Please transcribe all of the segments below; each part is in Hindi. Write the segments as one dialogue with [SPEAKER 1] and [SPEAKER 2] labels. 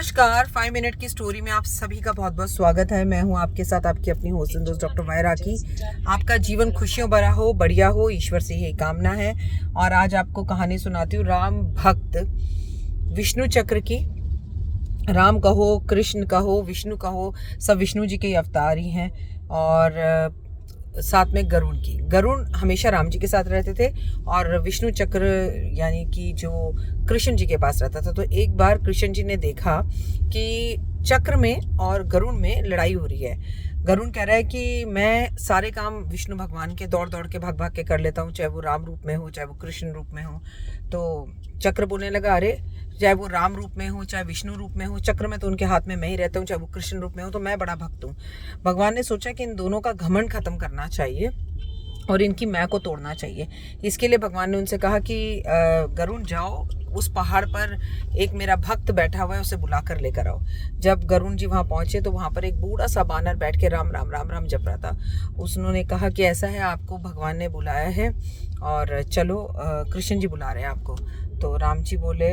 [SPEAKER 1] नमस्कार, 5 मिनट की स्टोरी में आप सभी का बहुत बहुत स्वागत है। मैं हूं आपके साथ आपकी अपनी होस्ट दोस्त डॉक्टर वायरा की। आपका जीवन खुशियों भरा हो, बढ़िया हो, ईश्वर से यही कामना है। और आज आपको कहानी सुनाती हूँ राम भक्त विष्णु चक्र की। राम कहो, कृष्ण कहो, विष्णु कहो, सब विष्णु जी के अवतार ही हैं। और साथ में गरुण की। गरुण हमेशा राम जी के साथ रहते थे और विष्णु चक्र यानी कि जो कृष्ण जी के पास रहता था। तो एक बार कृष्ण जी ने देखा कि चक्र में और गरुण में लड़ाई हो रही है। गरुण कह रहा है कि मैं सारे काम विष्णु भगवान के दौड़ दौड़ के भाग भाग के कर लेता हूँ, चाहे वो राम रूप में हो, चाहे वो कृष्ण रूप में हो। तो चक्र बोलने लगा, अरे चाहे वो राम रूप में हो, चाहे विष्णु रूप में हो, चक्र में तो उनके हाथ में मैं ही रहता हूँ, चाहे वो कृष्ण रूप में हो, तो मैं बड़ा भक्त हूँ। भगवान ने सोचा कि इन दोनों का घमंड खत्म करना चाहिए और इनकी मैं को तोड़ना चाहिए। इसके लिए भगवान ने उनसे कहा कि गरुण जाओ, उस पहाड़ पर एक मेरा भक्त बैठा हुआ है, उसे बुला कर लेकर आओ। जब गरुण जी वहां पहुंचे तो वहां पर एक बूढ़ा सा बानर बैठ के राम राम राम राम जप रहा था। उसने कहा कि ऐसा है, आपको भगवान ने बुलाया है और चलो, कृष्ण जी बुला रहे हैं आपको। तो राम जी बोले,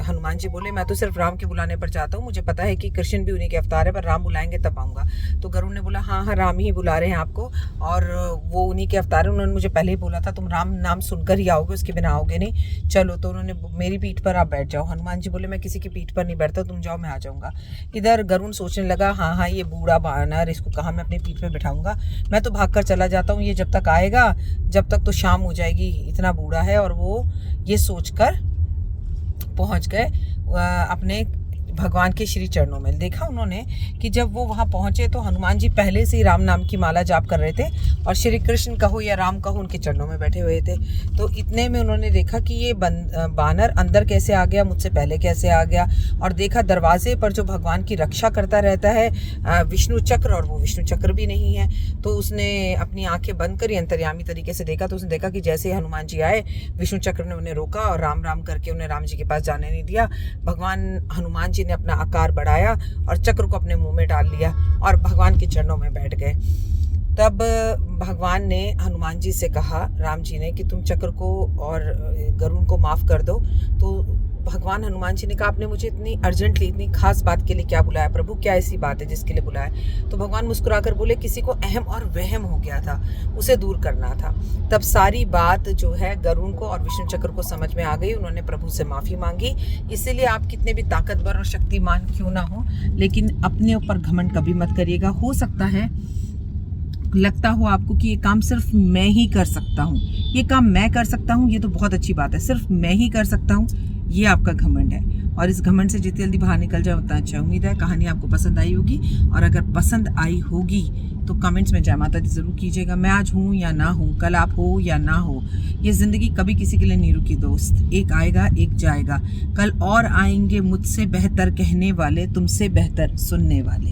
[SPEAKER 1] हनुमान जी बोले, मैं तो सिर्फ राम के बुलाने पर जाता हूँ, मुझे पता है कि कृष्ण भी उन्हीं के अवतार है, पर राम बुलाएंगे तब आऊँगा। तो गरुड़ ने बोला, हाँ हाँ, राम ही बुला रहे हैं आपको और वो उन्हीं के अवतार है, उन्होंने मुझे पहले ही बोला था, तुम राम नाम सुनकर ही आओगे, उसके बिना आओगे नहीं। चलो, तो उन्होंने मेरी पीठ पर आप बैठ जाओ। हनुमान जी बोले, मैं किसी की पीठ पर नहीं बैठता, तुम जाओ, मैं आ जाऊँगा। इधर गरुड़ सोचने लगा, हाँ हाँ, ये बूढ़ा बानर, इसको कहाँ मैं अपनी पीठ पर बैठाऊँगा, मैं तो भाग कर चला जाता हूँ, ये जब तक आएगा जब तक तो शाम हो जाएगी, इतना बूढ़ा है। और वो ये सोचकर पहुंच गए अपने भगवान के श्री चरणों में। देखा उन्होंने कि जब वो वहां पहुंचे तो हनुमान जी पहले से ही राम नाम की माला जाप कर रहे थे और श्री कृष्ण कहो या राम कहो उनके चरणों में बैठे हुए थे। तो इतने में उन्होंने देखा कि ये बानर अंदर कैसे आ गया, मुझसे पहले कैसे आ गया। और देखा दरवाजे पर जो भगवान की रक्षा करता रहता है विष्णु चक्र, और वो विष्णु चक्र भी नहीं है। तो उसने अपनी आंखें बंद करी, अंतर्यामी तरीके से देखा। तो उसने देखा कि जैसे हनुमान जी आए, विष्णु चक्र ने उन्हें रोका और राम राम करके उन्हें राम जी के पास जाने नहीं दिया। भगवान हनुमान जी ने अपना आकार बढ़ाया और चक्र को अपने मुंह में डाल लिया और भगवान के चरणों में बैठ गए। तब भगवान ने हनुमान जी से कहा, राम जी ने, कि तुम चक्र को और गरुड़ को माफ कर दो। तो भगवान हनुमान जी ने कहा, आपने मुझे इतनी अर्जेंटली, इतनी खास बात के लिए क्या बुलाया प्रभु, क्या ऐसी बात है जिसके लिए बुलाया? तो भगवान मुस्कुराकर बोले, किसी को अहम और वहम हो गया था, उसे दूर करना था। तब सारी बात जो है गरुड़ को और विष्णु चक्र को समझ में आ गई। उन्होंने प्रभु से माफी मांगी। इसीलिए आप कितने भी ताकतवर और शक्तिमान क्यों ना हो, लेकिन अपने ऊपर घमंड कभी मत करिएगा। हो सकता है लगता हो आपको कि ये काम सिर्फ मैं ही कर सकता हूँ, ये काम मैं कर सकता हूँ, ये तो बहुत अच्छी बात है, सिर्फ मैं ही कर सकता हूँ, ये आपका घमंड है। और इस घमंड से जितनी जल्दी बाहर निकल जाए उतना अच्छा। उम्मीद है कहानी आपको पसंद आई होगी, और अगर पसंद आई होगी तो कमेंट्स में जय माता दी जरूर कीजिएगा। मैं आज हूँ या ना हूँ, कल आप हो या ना हो, ये जिंदगी कभी किसी के लिए नहीं रुकी दोस्त। एक आएगा एक जाएगा, कल और आएंगे मुझसे बेहतर कहने वाले, तुमसे बेहतर सुनने वाले।